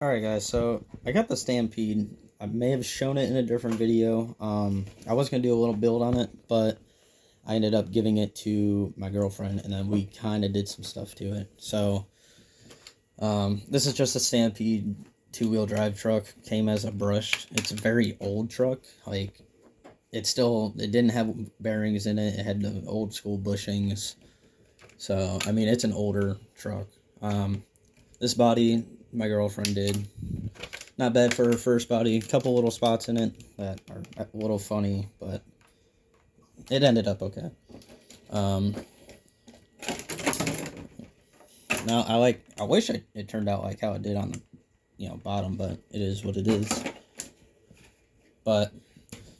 Alright guys, so I got the Stampede. I may have shown it in a different video. I was going to do a little build on it, but I ended up giving it to my girlfriend, and then we kind of did some stuff to it. So, this is just a Stampede two-wheel drive truck. Came as a brushed. It's a very old truck. Like, it didn't have bearings in it. It had the old school bushings. So, I mean, it's an older truck. This body, my girlfriend did. Not bad for her first body. A couple little spots in it that are a little funny, but it ended up okay. Now I wish it turned out like how it did on the bottom, but it is what it is. But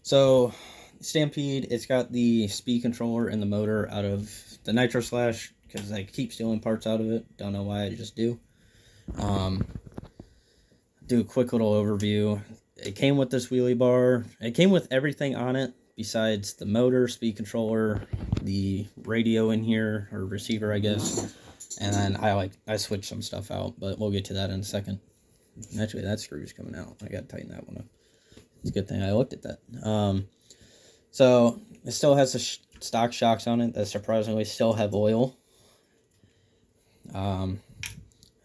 so Stampede, it's got the speed controller and the motor out of the Nitro Slash because I keep stealing parts out of it. Don't know why, I just do. Do a quick little overview. It came with this wheelie bar. It came with everything on it besides the motor, speed controller, the radio in here, or receiver, I guess. And then I switched some stuff out, but we'll get to that in a second. Actually, that screw is coming out. I gotta tighten that one up. It's a good thing I looked at that. So it still has the stock shocks on it that surprisingly still have oil.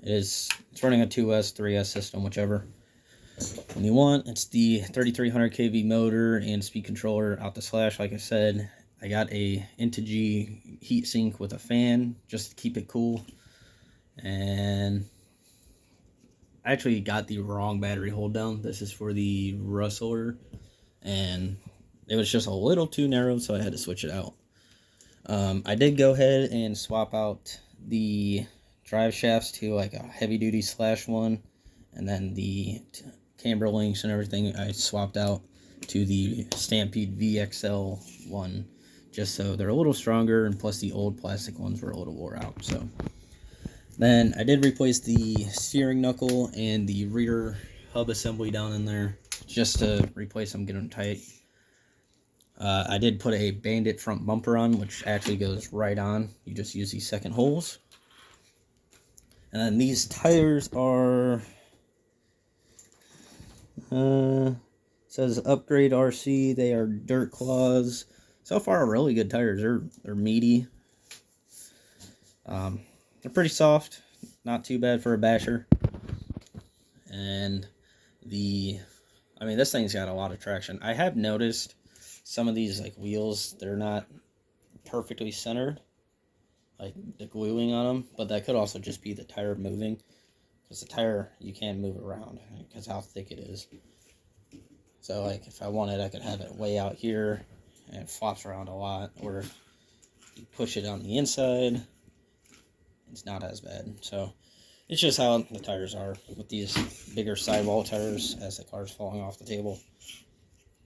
It's running a 2S, 3S system, whichever one you want. It's the 3300 kV motor and speed controller out the Slash. Like I said, I got a Integy heatsink with a fan just to keep it cool. And I actually got the wrong battery hold down. This is for the Rustler, and it was just a little too narrow, so I had to switch it out. I did go ahead and swap out the drive shafts to like a heavy duty Slash one, and then the camber links and everything I swapped out to the Stampede VXL one, just so they're a little stronger, and plus the old plastic ones were a little wore out. So then I did replace the steering knuckle and the rear hub assembly down in there just to replace them, get them tight. I did put a Bandit front bumper on, which actually goes right on. You just use these second holes. And then these tires are, says Upgrade RC. They are Dirt Claws. So far, really good tires. They're meaty. They're pretty soft. Not too bad for a basher. And this thing's got a lot of traction. I have noticed some of these like wheels, they're not perfectly centered, like the gluing on them, but that could also just be the tire moving, because the tire you can move around because how thick it is. So like if I wanted, I could have it way out here and it flops around a lot, or if you push it on the inside, it's not as bad. So it's just how the tires are with these bigger sidewall tires. As the car's falling off the table,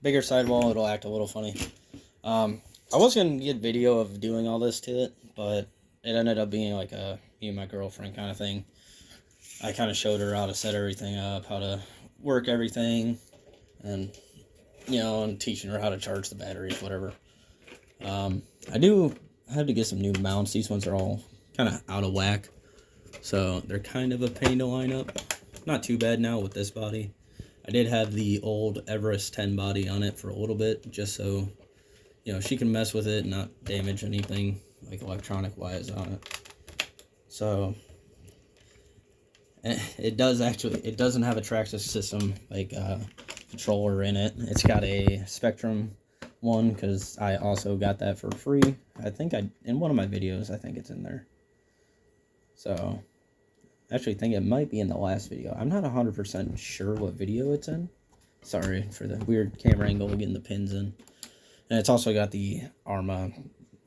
bigger sidewall, it'll act a little funny. I was going to get video of doing all this to it, but it ended up being like a me and my girlfriend kind of thing. I kind of showed her how to set everything up, how to work everything, and and teaching her how to charge the batteries, whatever. I do have to get some new mounts. These ones are all kind of out of whack, so they're kind of a pain to line up. Not too bad now with this body. I did have the old Everest 10 body on it for a little bit, just so she can mess with it and not damage anything like electronic wise on it. So it doesn't have a Traxxas system like controller in it. It's got a Spectrum one, because I also got that for free. I think in one of my videos, I think it's in there. So I actually think it might be in the last video. I'm not 100% sure what video it's in. Sorry for the weird camera angle getting the pins in. And it's also got the Arma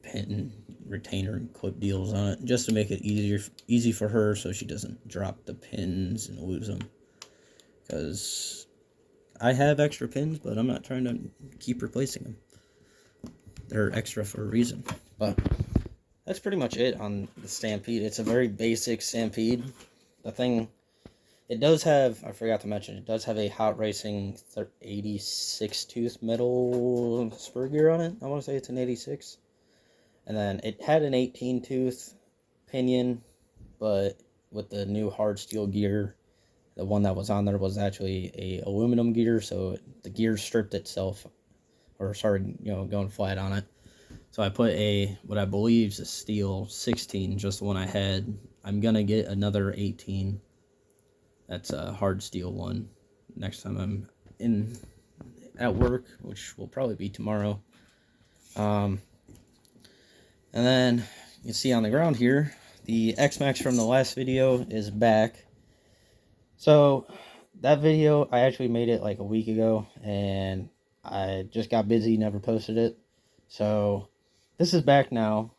pin retainer and clip deals on it, just to make it easy for her, so she doesn't drop the pins and lose them. Because I have extra pins, but I'm not trying to keep replacing them. They're extra for a reason. But that's pretty much it on the Stampede. It's a very basic Stampede. The thing, it does have, I forgot to mention, it does have a Hot Racing 86 tooth metal spur gear on it. I want to say it's an 86. And then it had an 18 tooth pinion, but with the new hard steel gear, The one that was on there was actually a aluminum gear, so the gear stripped itself, or started, going flat on it. So I put a, what I believe is a steel 16, just the one I had. I'm going to get another 18. That's a hard steel one next time I'm at work, which will probably be tomorrow. And then you can see on the ground here, the X-Max from the last video is back. So that video, I actually made it like a week ago, and I just got busy, never posted it. So this is back now,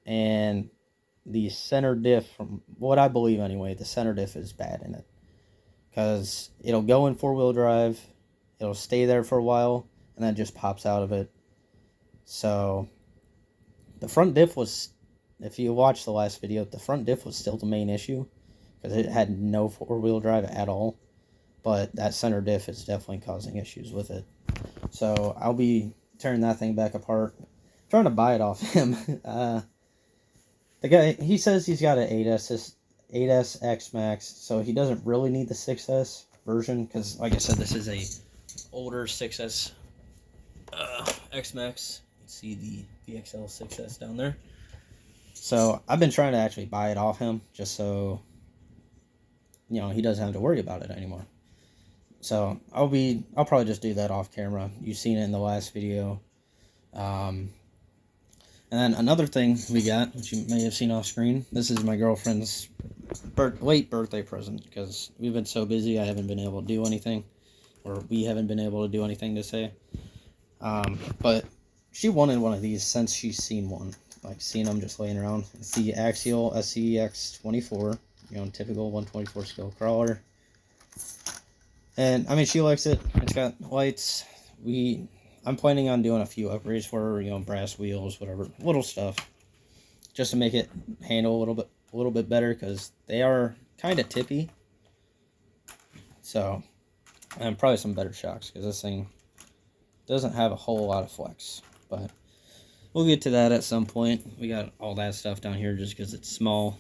and the center diff, from what I believe anyway, the center diff is bad in it. Because it'll go in 4-wheel drive, it'll stay there for a while, and then just pops out of it. So the front diff was, if you watch the last video, the front diff was still the main issue, because it had no 4-wheel drive at all. But that center diff is definitely causing issues with it. So I'll be tearing that thing back apart. I'm trying to buy it off him. The guy, he says he's got an 8S X Max, so he doesn't really need the 6S version, because like I said, this is a older 6S X Max. You can see the VXL 6S down there. So I've been trying to actually buy it off him, just so he doesn't have to worry about it anymore. So I'll probably just do that off camera. You've seen it in the last video. And then another thing we got, which you may have seen off screen, this is my girlfriend's late birthday present, because we've been so busy I haven't been able to do anything, or we haven't been able to do anything to say. But she wanted one of these since she's seen one, like seen them just laying around. It's the Axial SCX24, typical 124 scale crawler. And I mean, she likes it. It's got lights. I'm planning on doing a few upgrades for her, brass wheels, whatever, little stuff, just to make it handle a little bit better, because they are kind of tippy. So, and probably some better shocks, because this thing doesn't have a whole lot of flex. But we'll get to that at some point. We got all that stuff down here just because it's small,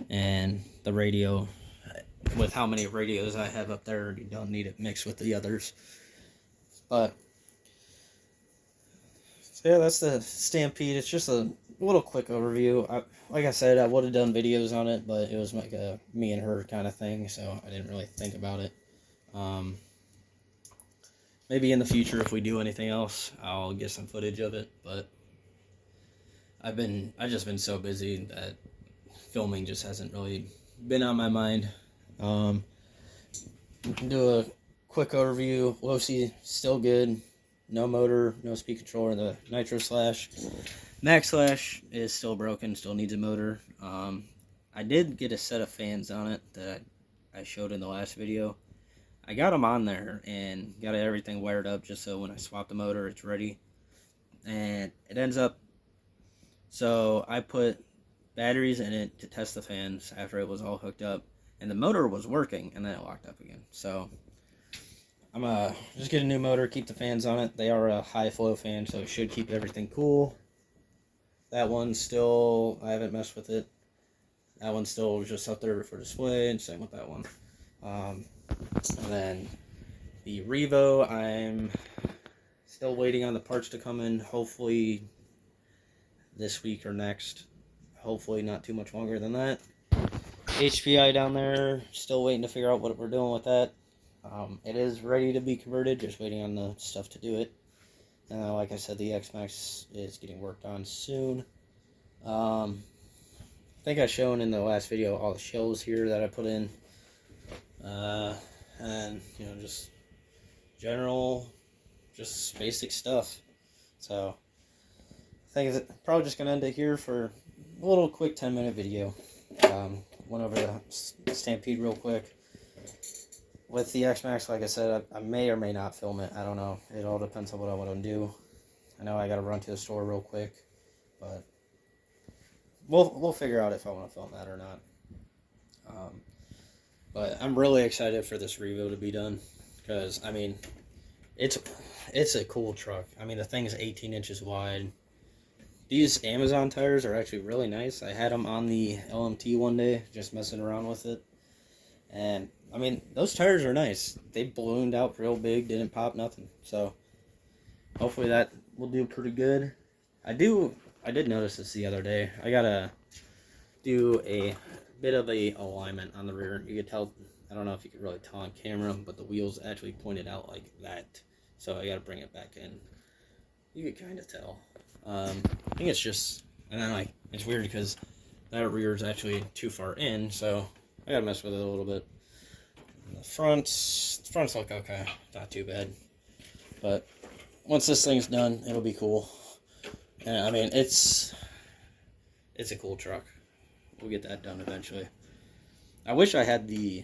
and the radio, with how many radios I have up there, you don't need it mixed with the others. But yeah, that's the Stampede. It's just a little quick overview. Like I said, I would have done videos on it, but it was like a me and her kind of thing, so I didn't really think about it. Maybe in the future, if we do anything else, I'll get some footage of it, but I've just been so busy that filming just hasn't really been on my mind. Do a quick overview. Low C still good. No motor, no speed controller. The Nitro Slash. Max Slash is still broken, still needs a motor. I did get a set of fans on it that I showed in the last video. I got them on there and got everything wired up just so when I swap the motor, it's ready. And it ends up, so I put batteries in it to test the fans after it was all hooked up, and the motor was working, and then it locked up again. So I'm just get a new motor, keep the fans on it. They are a high flow fan, so it should keep everything cool. That one's still, I haven't messed with it. That one's still just up there for display, and same with that one. And then the Revo, I'm still waiting on the parts to come in, hopefully this week or next. Hopefully not too much longer than that. HPI down there, still waiting to figure out what we're doing with that. It is ready to be converted, just waiting on the stuff to do it. Like I said, the X-Max is getting worked on soon. I think I shown in the last video all the shells here that I put in. And, just general, just basic stuff. So, I think it's probably just going to end it here for a little quick 10-minute video. Went over the Stampede real quick. With the X-Max, like I said, I may or may not film it. I don't know. It all depends on what I want to do. I know I got to run to the store real quick, but we'll figure out if I want to film that or not. But I'm really excited for this Revo to be done, because I mean, it's a cool truck. I mean, the thing is 18 inches wide. These Amazon tires are actually really nice. I had them on the LMT one day, just messing around with it. And I mean, those tires are nice. They ballooned out real big, didn't pop nothing. So hopefully that will do pretty good. I did notice this the other day. I gotta do a bit of a alignment on the rear. You could tell, I don't know if you could really tell on camera, but the wheels actually pointed out like that. So I gotta bring it back in. You could kind of tell. I think it's just, and then like, it's weird because that rear is actually too far in, so I gotta mess with it a little bit. And the fronts look okay, not too bad. But once this thing's done, it'll be cool. And I mean, it's a cool truck. We'll get that done eventually. I wish I had the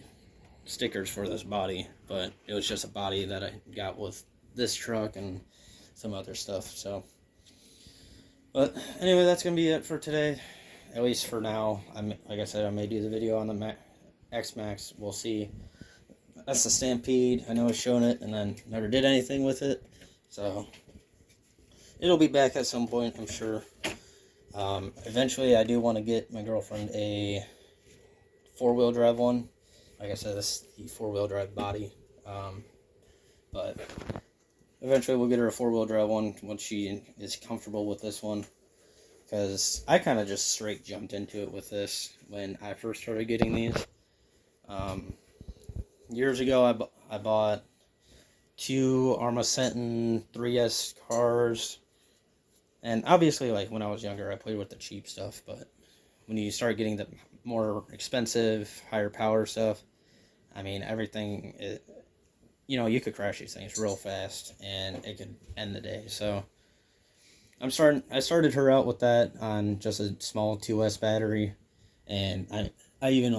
stickers for this body, but it was just a body that I got with this truck and some other stuff. So, but anyway, that's gonna be it for today, at least for now. Like I said, I may do the video on the X-Max. We'll see. That's the Stampede. I know I've shown it and then never did anything with it, so it'll be back at some point, I'm sure. Eventually, I do want to get my girlfriend a 4-wheel drive one. Like I said, this is the 4-wheel drive body. But eventually, we'll get her a 4-wheel drive one once she is comfortable with this one. Because I kind of just straight jumped into it with this when I first started getting these. Years ago, I bought 2 Armacentin 3S cars. And obviously, like, when I was younger, I played with the cheap stuff. But when you start getting the more expensive, higher power stuff, I mean, everything, you could crash these things real fast. And it could end the day. So I started her out with that on just a small 2S battery. And I even,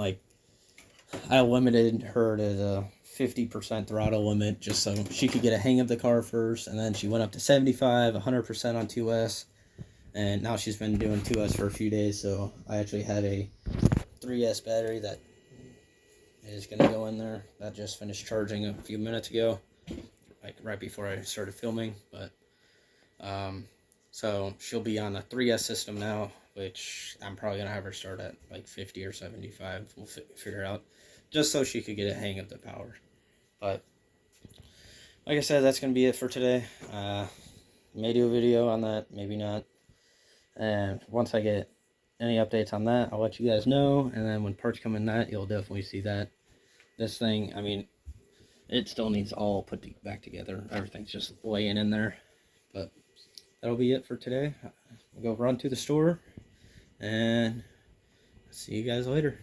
I limited her to the 50% throttle limit just so she could get a hang of the car first, and then she went up to 75, 100% on 2S, and now she's been doing 2S for a few days, so I actually had a 3S battery that is going to go in there. That just finished charging a few minutes ago, like right before I started filming, but so she'll be on a 3S system now, which I'm probably going to have her start at like 50 or 75. We'll figure out, just so she could get a hang of the power. But like I said, that's going to be it for today. May do a video on that, maybe not. And once I get any updates on that, I'll let you guys know. And then when parts come in that, you'll definitely see that. This thing, I mean, it still needs all put back together. Everything's just laying in there. But that'll be it for today. We'll go run to the store and see you guys later.